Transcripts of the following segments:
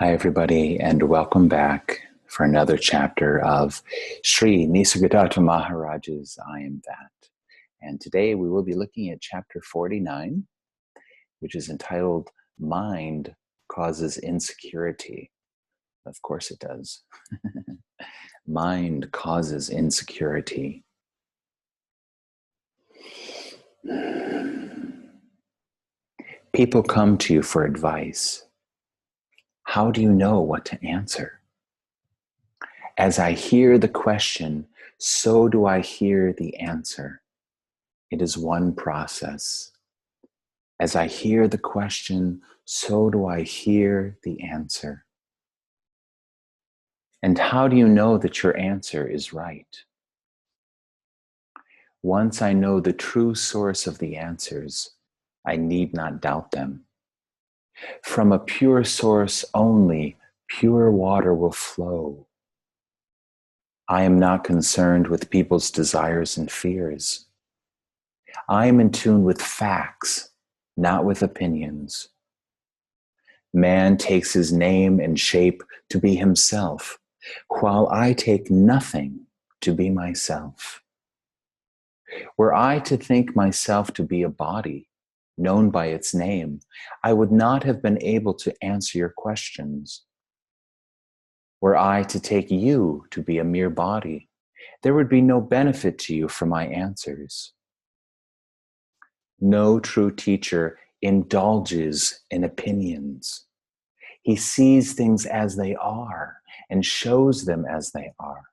Hi, everybody, and welcome back for another chapter of Sri Nisargadatta Maharaj's I Am That. And today we will be looking at chapter 49, which is entitled Mind Causes Insecurity. Of course it does. Mind causes insecurity. People come to you for advice. How do you know what to answer? As I hear the question, so do I hear the answer. It is one process. As I hear the question, so do I hear the answer. And how do you know that your answer is right? Once I know the true source of the answers, I need not doubt them. From a pure source only, pure water will flow. I am not concerned with people's desires and fears. I am in tune with facts, not with opinions. Man takes his name and shape to be himself, while I take nothing to be myself. Were I to think myself to be a body, known by its name, I would not have been able to answer your questions. Were I to take you to be a mere body, there would be no benefit to you from my answers. No true teacher indulges in opinions. He sees things as they are and shows them as they are.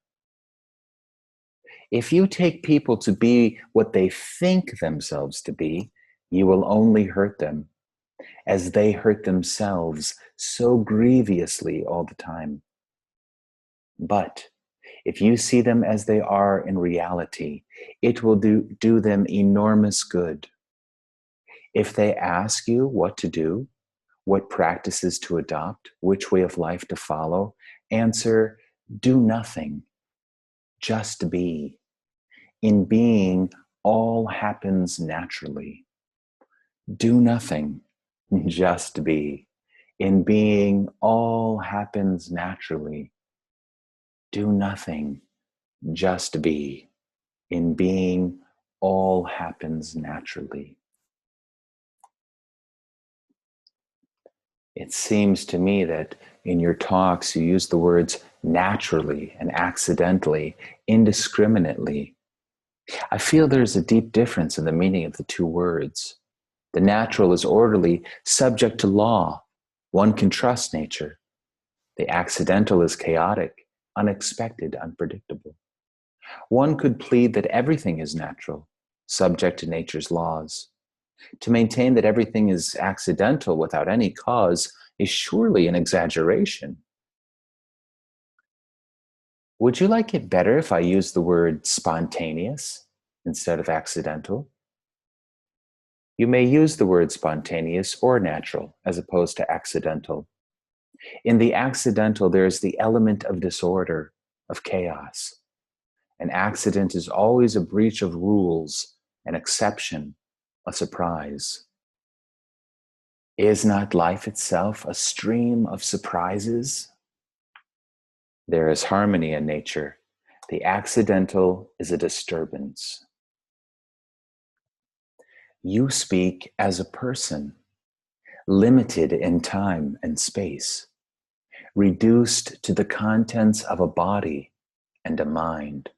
If you take people to be what they think themselves to be, you will only hurt them, as they hurt themselves so grievously all the time. But if you see them as they are in reality, it will do them enormous good. If they ask you what to do, what practices to adopt, which way of life to follow, answer, do nothing, just be. In being, all happens naturally. Do nothing, just be. In being, all happens naturally. Do nothing, just be. In being, all happens naturally. It seems to me that in your talks you use the words naturally and accidentally, indiscriminately. I feel there's a deep difference in the meaning of the two words. The natural is orderly, subject to law. One can trust nature. The accidental is chaotic, unexpected, unpredictable. One could plead that everything is natural, subject to nature's laws. To maintain that everything is accidental without any cause is surely an exaggeration. Would you like it better if I used the word spontaneous instead of accidental? You may use the word spontaneous or natural as opposed to accidental. In the accidental, there is the element of disorder, of chaos. An accident is always a breach of rules, an exception, a surprise. Is not life itself a stream of surprises? There is harmony in nature. The accidental is a disturbance. You speak as a person, limited in time and space, reduced to the contents of a body and a mind.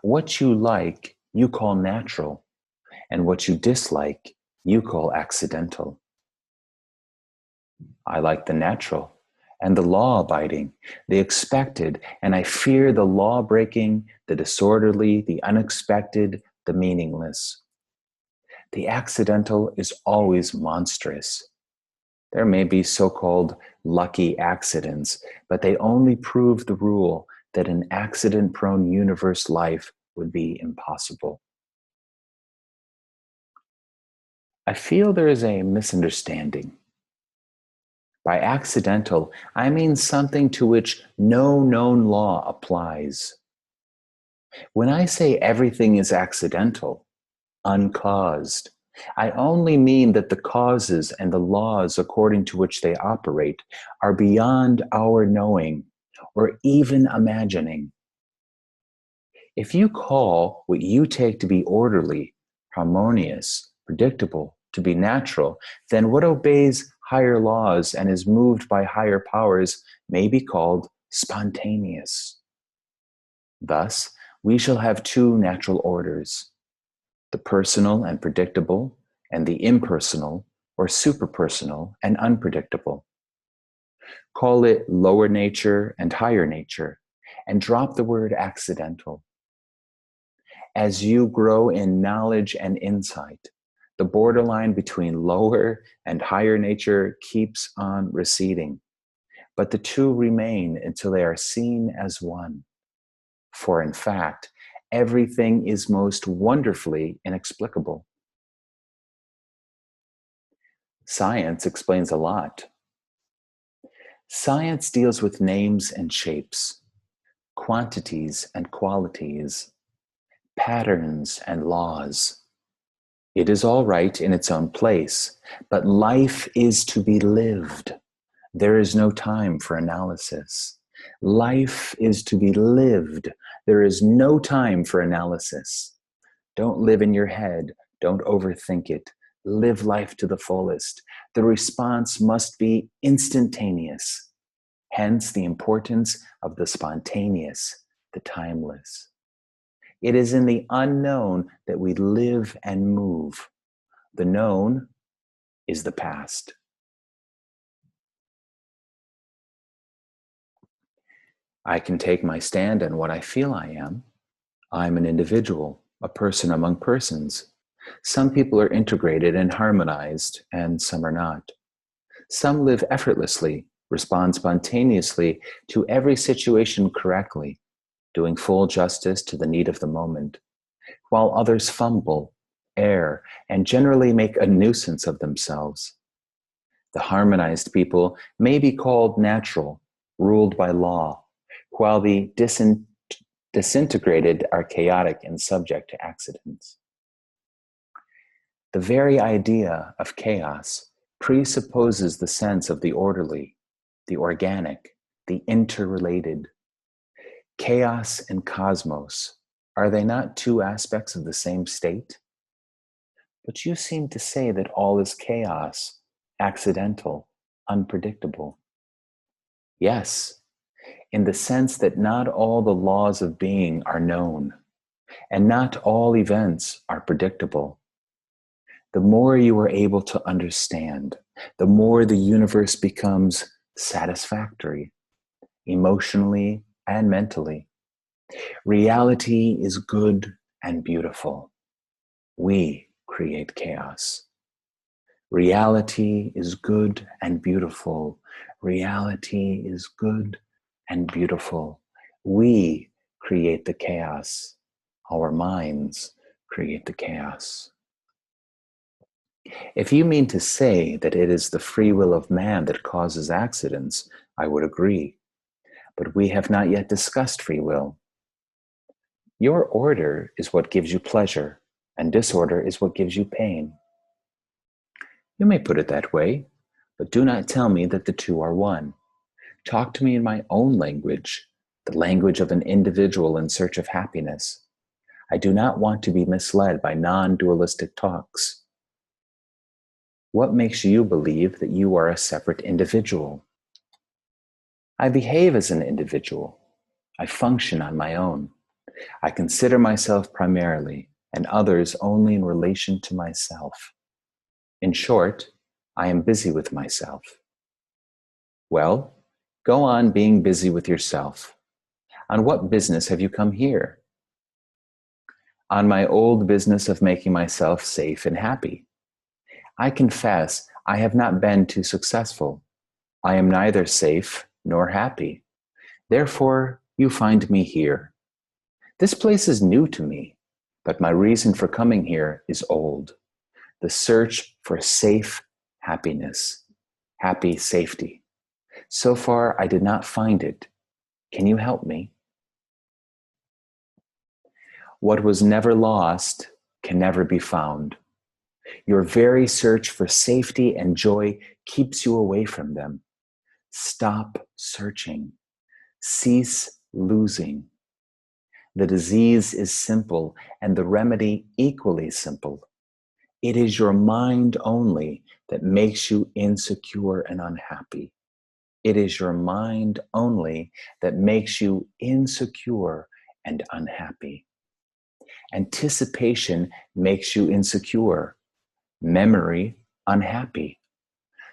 What you like, you call natural, and what you dislike, you call accidental. I like the natural and the law-abiding, the expected, and I fear the law-breaking, the disorderly, the unexpected, the meaningless. The accidental is always monstrous. There may be so-called lucky accidents, but they only prove the rule that an accident-prone universe life would be impossible. I feel there is a misunderstanding. By accidental, I mean something to which no known law applies. When I say everything is accidental, uncaused, I only mean that the causes and the laws according to which they operate are beyond our knowing or even imagining. If you call what you take to be orderly, harmonious, predictable, to be natural, then what obeys higher laws and is moved by higher powers may be called spontaneous. Thus, we shall have two natural orders: the personal and predictable, and the impersonal or superpersonal and unpredictable. Call it lower nature and higher nature, and drop the word accidental. As you grow in knowledge and insight, the borderline between lower and higher nature keeps on receding, but the two remain until they are seen as one. For in fact, everything is most wonderfully inexplicable. Science explains a lot. Science deals with names and shapes, quantities and qualities, patterns and laws. It is all right in its own place, but life is to be lived. There is no time for analysis. Life is to be lived. There is no time for analysis. Don't live in your head. Don't overthink it. Live life to the fullest. The response must be instantaneous. Hence the importance of the spontaneous, the timeless. It is in the unknown that we live and move. The known is the past. I can take my stand on what I feel I am. I'm an individual, a person among persons. Some people are integrated and harmonized, and some are not. Some live effortlessly, respond spontaneously to every situation correctly, doing full justice to the need of the moment, while others fumble, err, and generally make a nuisance of themselves. The harmonized people may be called natural, ruled by law, while the disintegrated are chaotic and subject to accidents. The very idea of chaos presupposes the sense of the orderly, the organic, the interrelated. Chaos and cosmos, are they not two aspects of the same state? But you seem to say that all is chaos, accidental, unpredictable. Yes, in the sense that not all the laws of being are known, and not all events are predictable. The more you are able to understand, the more the universe becomes satisfactory, emotionally and mentally. Reality is good and beautiful. We create chaos. Reality is good and beautiful. Reality is good and beautiful. We create the chaos. Our minds create the chaos. If you mean to say that it is the free will of man that causes accidents, I would agree. But we have not yet discussed free will. Your order is what gives you pleasure, and disorder is what gives you pain. You may put it that way, but do not tell me that the two are one. Talk to me in my own language, the language of an individual in search of happiness. I do not want to be misled by non-dualistic talks. What makes you believe that you are a separate individual? I behave as an individual. I function on my own. I consider myself primarily, and others only in relation to myself. In short, I am busy with myself. Well, go on being busy with yourself. On what business have you come here? On my old business of making myself safe and happy. I confess I have not been too successful. I am neither safe nor happy. Therefore, you find me here. This place is new to me, but my reason for coming here is old. The search for safe happiness, happy safety. So far, I did not find it. Can you help me? What was never lost can never be found. Your very search for safety and joy keeps you away from them. Stop searching. Cease losing. The disease is simple and the remedy equally simple. It is your mind only that makes you insecure and unhappy. It is your mind only that makes you insecure and unhappy. Anticipation makes you insecure. Memory, unhappy.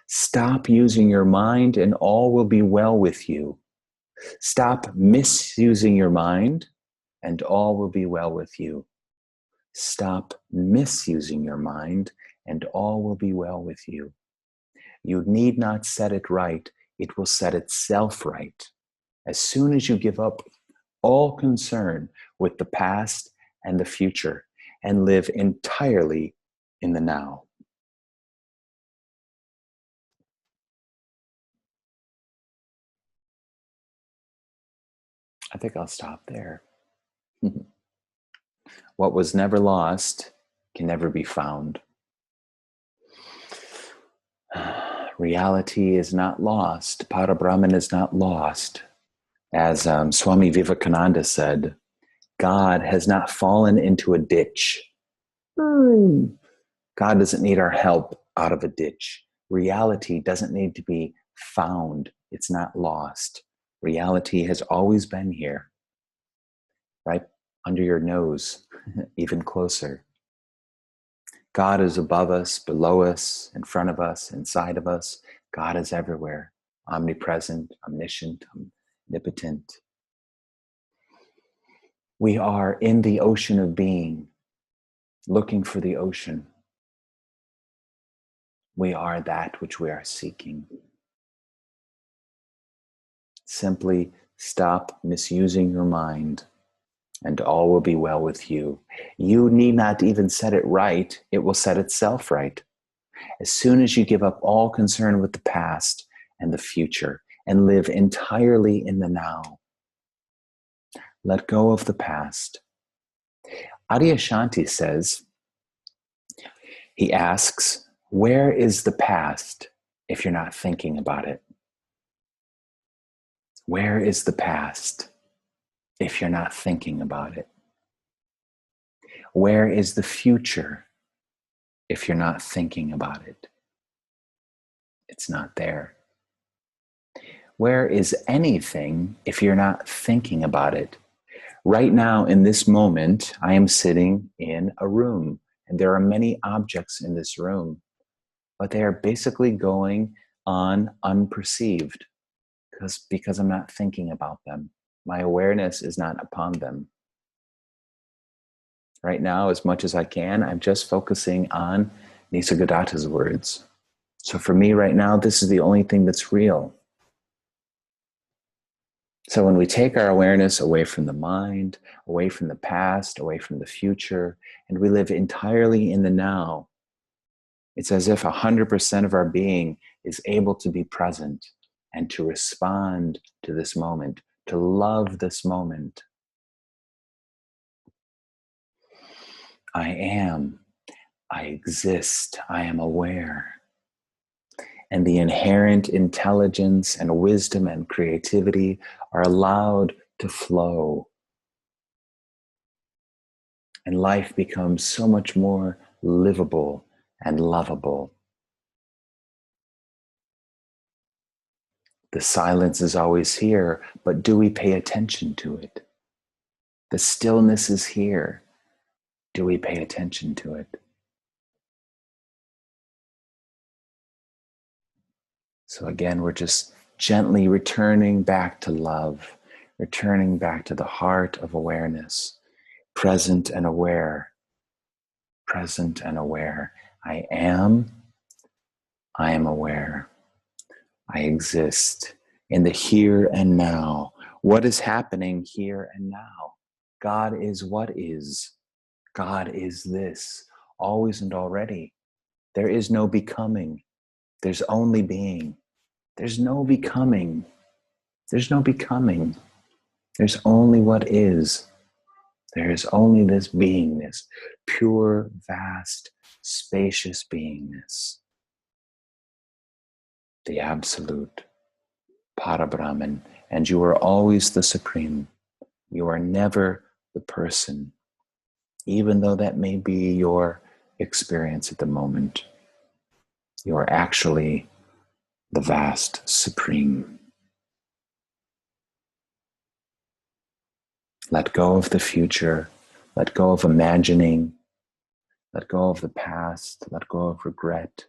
Stop using your mind and all will be well with you. Stop misusing your mind and all will be well with you. Stop misusing your mind and all will be well with you. You need not set it right. It will set itself right. As soon as you give up all concern with the past and the future and live entirely in the now. I think I'll stop there. What was never lost can never be found. Reality is not lost. Parabrahman is not lost. As Swami Vivekananda said, God has not fallen into a ditch. God doesn't need our help out of a ditch. Reality doesn't need to be found. It's not lost. Reality has always been here, right under your nose, even closer. God is above us, below us, in front of us, inside of us. God is everywhere, omnipresent, omniscient, omnipotent. We are in the ocean of being, looking for the ocean. We are that which we are seeking. Simply stop misusing your mind and all will be well with you. You need not even set it right. It will set itself right. As soon as you give up all concern with the past and the future and live entirely in the now, let go of the past. Adyashanti says, he asks, where is the past if you're not thinking about it? Where is the past if you're not thinking about it? Where is the future if you're not thinking about it? It's not there. Where is anything if you're not thinking about it? Right now, in this moment, I am sitting in a room, and there are many objects in this room, but they are basically going on unperceived because I'm not thinking about them. My awareness is not upon them. Right now, as much as I can, I'm just focusing on Nisargadatta's words. So for me right now, this is the only thing that's real. So when we take our awareness away from the mind, away from the past, away from the future, and we live entirely in the now, it's as if 100% of our being is able to be present and to respond to this moment, to love this moment. I am, I exist, I am aware. And the inherent intelligence and wisdom and creativity are allowed to flow. And life becomes so much more livable and lovable. The silence is always here, but do we pay attention to it? The stillness is here. Do we pay attention to it? So again, we're just gently returning back to love, returning back to the heart of awareness, present and aware, present and aware. I am aware. I exist in the here and now. What is happening here and now? God is what is. God is this, always and already. There is no becoming. There's only being. There's no becoming. There's no becoming. There's only what is. There is only this beingness, pure, vast, spacious beingness, the absolute Parabrahman, and you are always the supreme. You are never the person, even though that may be your experience at the moment. You are actually the vast supreme. Let go of the future. Let go of imagining. Let go of the past. Let go of regret.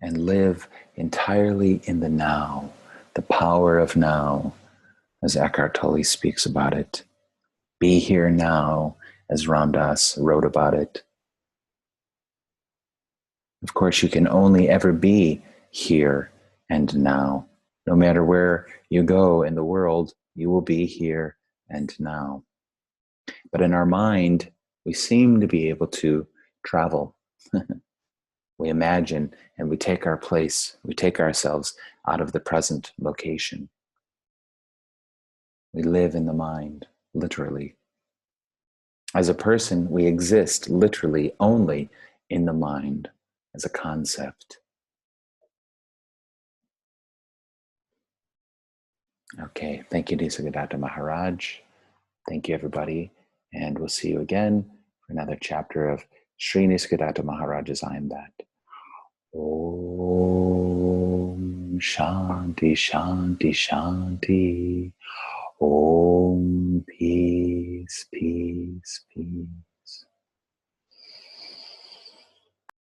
And live entirely in the now, the power of now, as Eckhart Tolle speaks about it. Be here now, as Ram Dass wrote about it. Of course, you can only ever be here and now. No matter where you go in the world, you will be here and now. But in our mind, we seem to be able to travel. We imagine and we take our place, we take ourselves out of the present location. We live in the mind, literally. As a person, we exist literally only in the mind as a concept. Okay, thank you, Nisargadatta Maharaj. Thank you, everybody. And we'll see you again for another chapter of Sri Nisargadatta Maharaj's I Am That. Om Shanti Shanti Shanti. Om Peace Peace Peace.